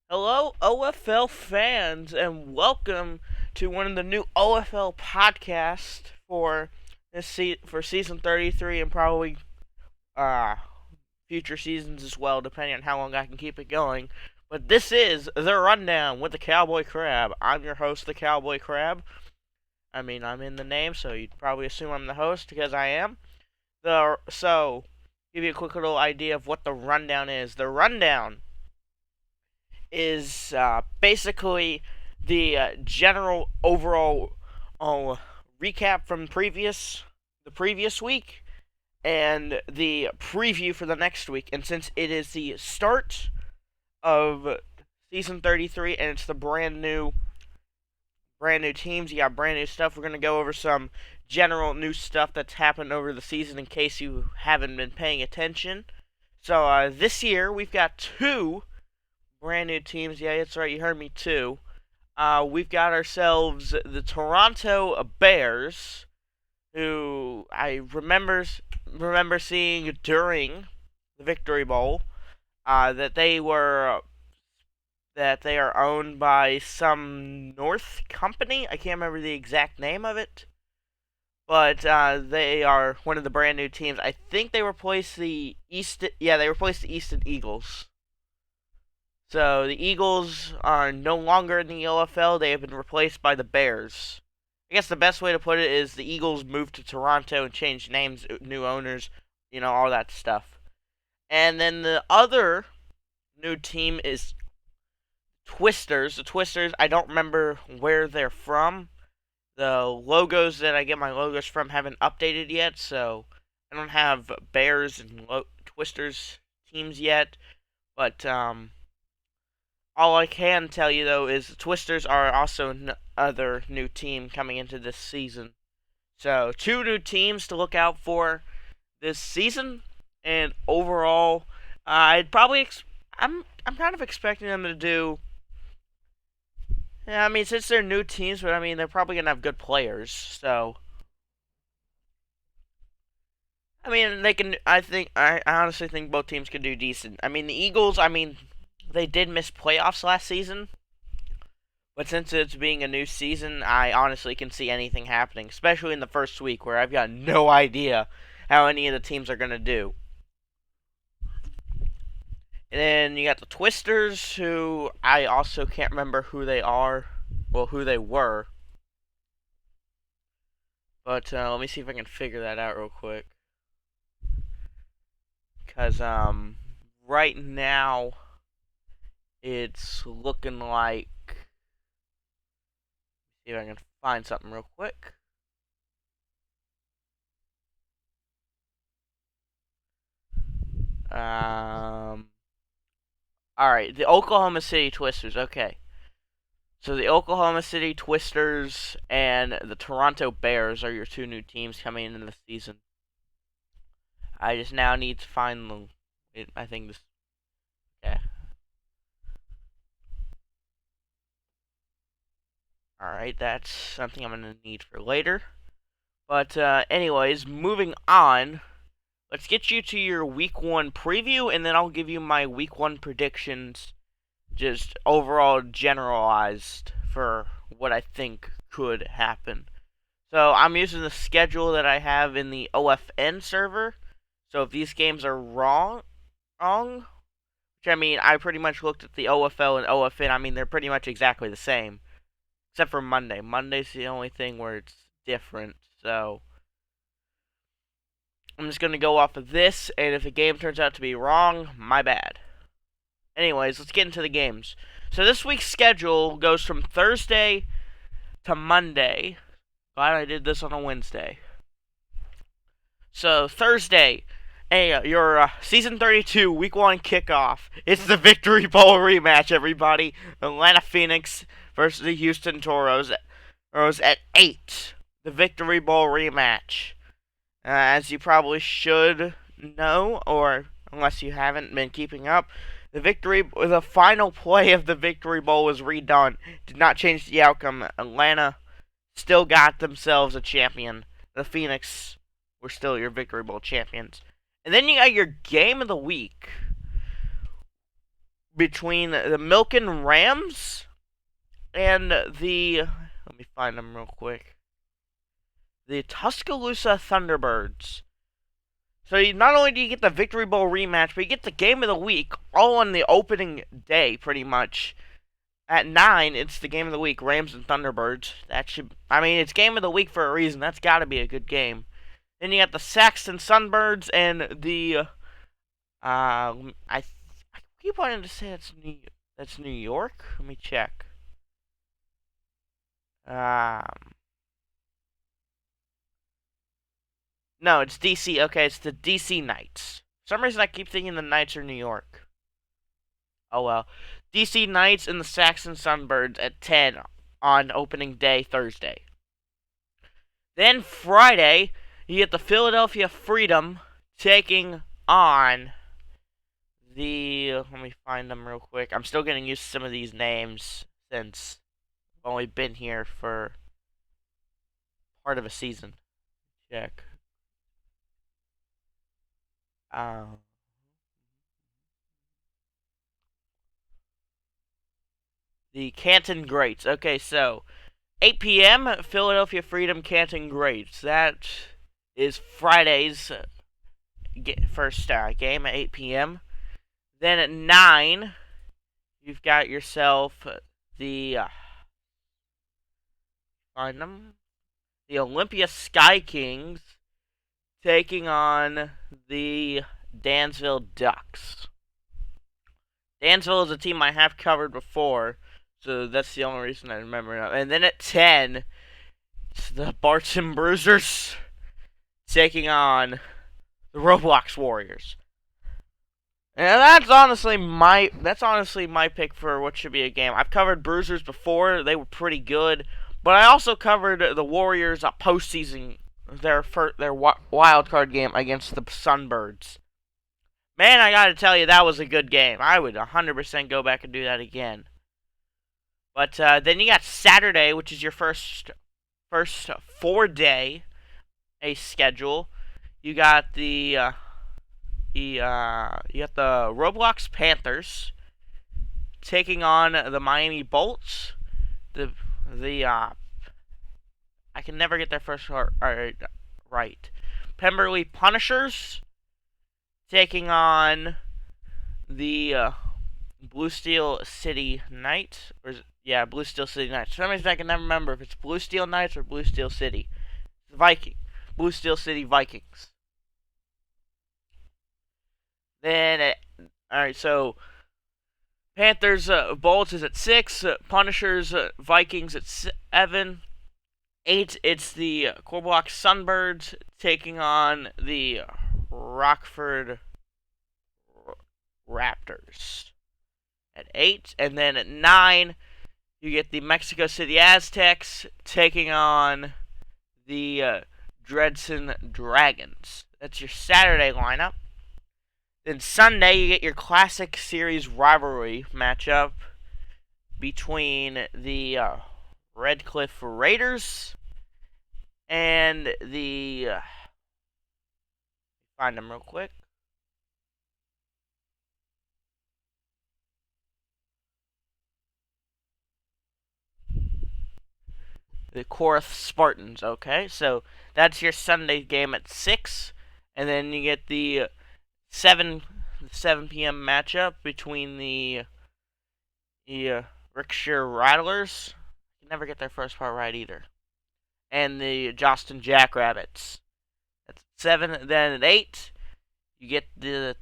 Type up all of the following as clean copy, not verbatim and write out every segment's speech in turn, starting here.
Hello, OFL fans, and welcome to one of the new OFL podcasts for for season 33 and probably uh future seasons as well, depending on how long I can keep it going. But this is the rundown with the Cowboy Crab. I'm your host, the Cowboy Crab. I'm in the name, so you'd probably assume I'm the host because I am. Give you a quick little idea of what the rundown is. The rundown is basically the general overall recap from the previous week and the preview for the next week. And since it is the start of season 33 and it's the brand new teams, you got brand new stuff. We're gonna go over some general new stuff that's happened over the season in case you haven't been paying attention. So this year we've got two brand new teams. Yeah, that's right. You heard me too. We've got ourselves the Toronto Bears, who I remember seeing during the Victory Bowl. That they are owned by some North company. I can't remember the exact name of it, but they are one of the brand new teams. I think they replaced the East. Yeah, they replaced the Easton Eagles. So the Eagles are no longer in the OFL. They have been replaced by the Bears. I guess the best way to put it is the Eagles moved to Toronto and changed names, new owners, all that stuff. And then the other new team is Twisters. The Twisters, I don't remember where they're from. The logos that I get my logos from haven't updated yet, so I don't have Bears and Twisters teams yet. But all I can tell you though is the Twisters are also another new team coming into this season. So two new teams to look out for this season, and overall, I'd probably I'm kind of expecting them to do. Yeah, I mean since they're new teams, but I mean they're probably gonna have good players. So I mean they can. I honestly think both teams can do decent. I mean the Eagles. I mean they did miss playoffs last season, but since it's being a new season, I honestly can see anything happening, especially in the first week where I've got no idea how any of the teams are going to do. And then you got the Twisters, who I also can't remember who they are, well, who they were. But let me see if I can figure that out real quick. Because right now, it's looking like. See if I can find something real quick. Alright, the Oklahoma City Twisters, okay. So the Oklahoma City Twisters and the Toronto Bears are your two new teams coming into the season. I just now need to find them. I think this. Yeah. Alright, that's something I'm going to need for later. But, anyways, moving on. Let's get you to your week one preview, and then I'll give you my week one predictions, just overall generalized for what I think could happen. So I'm using the schedule that I have in the OFN server. So if these games are wrong, which I mean, I pretty much looked at the OFL and OFN. I mean, they're pretty much exactly the same, except for Monday. Monday's the only thing where it's different. So I'm just going to go off of this, and if the game turns out to be wrong, my bad. Anyways, let's get into the games. So this week's schedule goes from Thursday to Monday. Glad I did this on a Wednesday. So Thursday, your season 32 week 1 kickoff. It's the Victory Bowl rematch, everybody. Atlanta Phoenix versus the Houston Toros at 8. The Victory Bowl rematch. As you probably should know, or unless you haven't been keeping up, the final play of the Victory Bowl was redone. Did not change the outcome. Atlanta still got themselves a champion. The Phoenix were still your Victory Bowl champions. And then you got your game of the week. between the Milken Rams and the. Let me find them real quick. The Tuscaloosa Thunderbirds. So not only do you get the Victory Bowl rematch, but you get the game of the week all on the opening day, pretty much. At 9, it's the game of the week, Rams and Thunderbirds. That should, I mean, it's game of the week for a reason. That's got to be a good game. Then you got the Saxon Sunbirds and the, I keep wanting to say that's New York. Let me check. Um, no, it's DC. Okay, it's the DC Knights. For some reason I keep thinking the Knights are New York. Oh well. DC Knights and the Saxon Sunbirds at 10 on opening day Thursday. Then Friday, you get the Philadelphia Freedom taking on the. Let me find them real quick. I'm still getting used to some of these names since I've only been here for part of a season. Check. Um, the Canton Greats. Okay, so 8 p.m. Philadelphia Freedom Canton Greats. That is Friday's first game at 8 p.m. Then at 9, you've got yourself the find them the Olympia Sky Kings taking on the Dansville Ducks. Dansville is a team I have covered before, so that's the only reason I remember it. And then at 10, it's the Barton Bruisers taking on the Roblox Warriors. And that's honestly my pick for what should be a game. I've covered Bruisers before; they were pretty good, but I also covered the Warriors postseason their wild card game against the Sunbirds. Man, I gotta tell you, that was a good game. I would 100% go back and do that again. But then you got Saturday, which is your first 4-day a schedule. You got the Roblox Panthers taking on the Miami Bolts. The I can never get their first right. Pemberley Punishers taking on the Blue Steel City Knights, Blue Steel City Knights. For some reason I can never remember if it's Blue Steel Knights or Blue Steel City. Blue Steel City Vikings. Then, alright, so Panthers, Bolts is at 6, Punishers, Vikings at 7. 8, it's the Corblock Sunbirds taking on the Rockford Raptors at 8. And then at 9, you get the Mexico City Aztecs taking on the Dredson Dragons. That's your Saturday lineup. Then Sunday, you get your Classic Series rivalry matchup between the Red Cliff Raiders and the. Find them real quick. The Korath Spartans. Okay, so that's your Sunday game at 6, and then you get the 7 p.m. matchup between the Rickshire Rattlers. I can never get their first part right either. And the Joston Jackrabbits. That's 7. Then at 8, you get the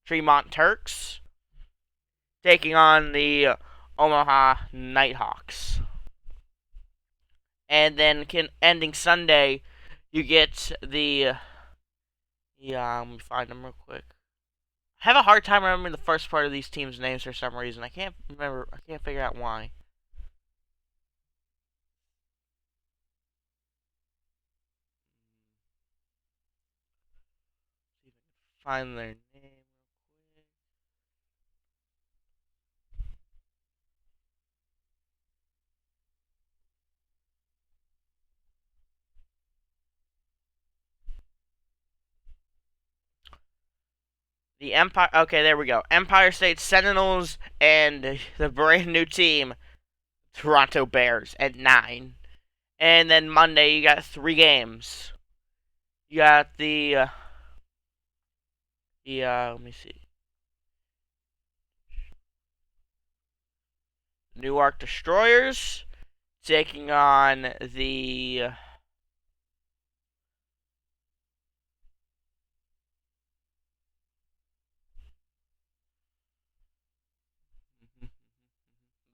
Tremont Turks taking on the Omaha Nighthawks. And then ending Sunday, you get the let me find them real quick. I have a hard time remembering the first part of these teams' names for some reason. I can't figure out why. See if I can find their name. The Empire. Okay, there we go. Empire State Sentinels and the brand new team, Toronto Bears, at 9. And then Monday, you got 3 games. You got let me see. Newark Destroyers taking on the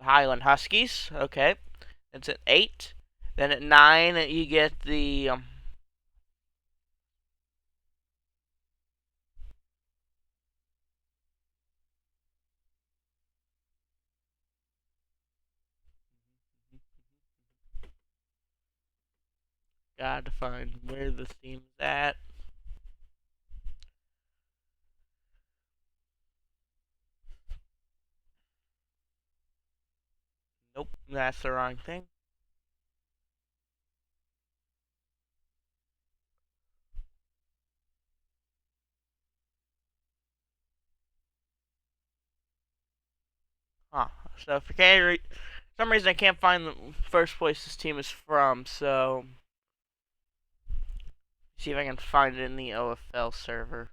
Highland Huskies. Okay, that's at 8. Then at 9, you get the gotta find where the team's at. Nope, that's the wrong thing. Huh. So for some reason I can't find the first place this team is from, so see if I can find it in the OFL server.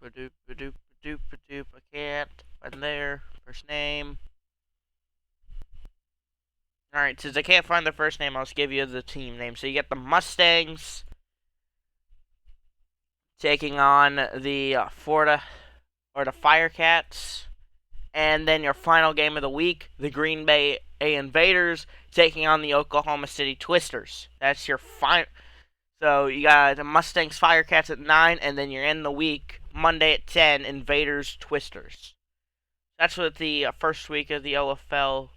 Ba-doop, ba-doop, ba-doop, ba-doop. I can't find their first name. Alright, since I can't find the first name, I'll just give you the team name. So you get the Mustangs taking on the Florida or the Firecats. And then your final game of the week, the Green Bay Invaders taking on the Oklahoma City Twisters. That's your final. So you got the Mustangs Firecats at 9, and then you're in the week, Monday at 10, Invaders Twisters. That's what the first week of the OFL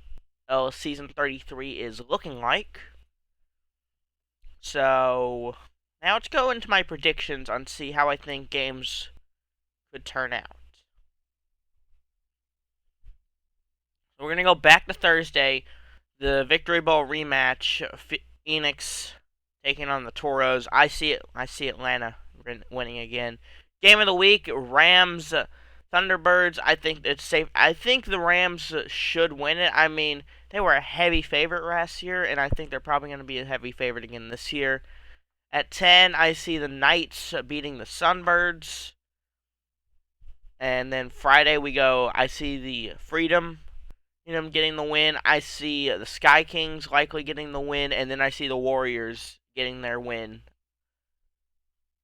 Season 33 is looking like. So now let's go into my predictions on see how I think games could turn out. So we're going to go back to Thursday, the Victory Bowl rematch, Phoenix taking on the Toros. I see Atlanta winning again. Game of the week, Rams Thunderbirds. I think it's safe. I think the Rams should win it. I mean, they were a heavy favorite last year, and I think they're probably going to be a heavy favorite again this year. At 10, I see the Knights beating the Sunbirds. And then Friday I see the Freedom getting the win. I see the Sky Kings likely getting the win, and then I see the Warriors getting their win.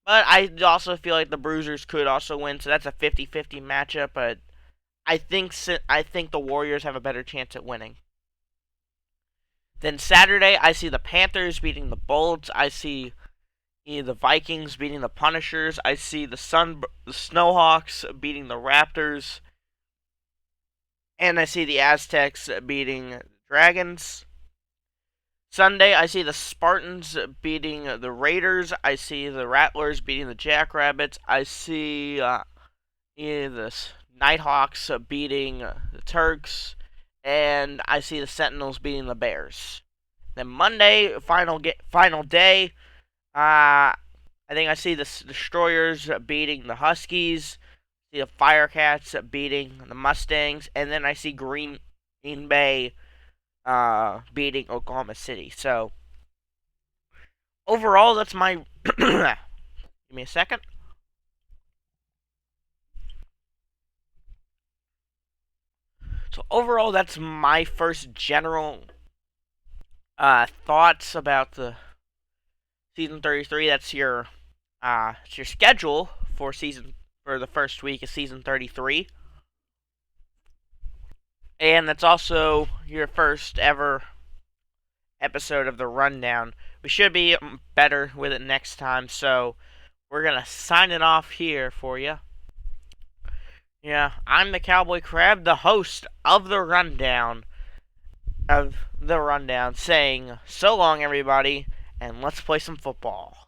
But I also feel like the Bruisers could also win, so that's a 50-50 matchup, but I think the Warriors have a better chance at winning. Then Saturday, I see the Panthers beating the Bolts. I see the Vikings beating the Punishers. I see the Snowhawks beating the Raptors. And I see the Aztecs beating the Dragons. Sunday, I see the Spartans beating the Raiders. I see the Rattlers beating the Jackrabbits. I see the Nighthawks beating the Turks. And I see the Sentinels beating the Bears. Then Monday, final day, I think I see the Destroyers beating the Huskies. See the Firecats beating the Mustangs, and then I see Green Bay beating Oklahoma City. So overall, that's my. Give me a second. So overall, that's my first general thoughts about the season 33. That's your schedule for the first week of season 33. And that's also your first ever episode of the rundown. We should be better with it next time, so we're gonna sign it off here for you. Yeah, I'm the Cowboy Crab, the host of the rundown, saying so long, everybody, and let's play some football.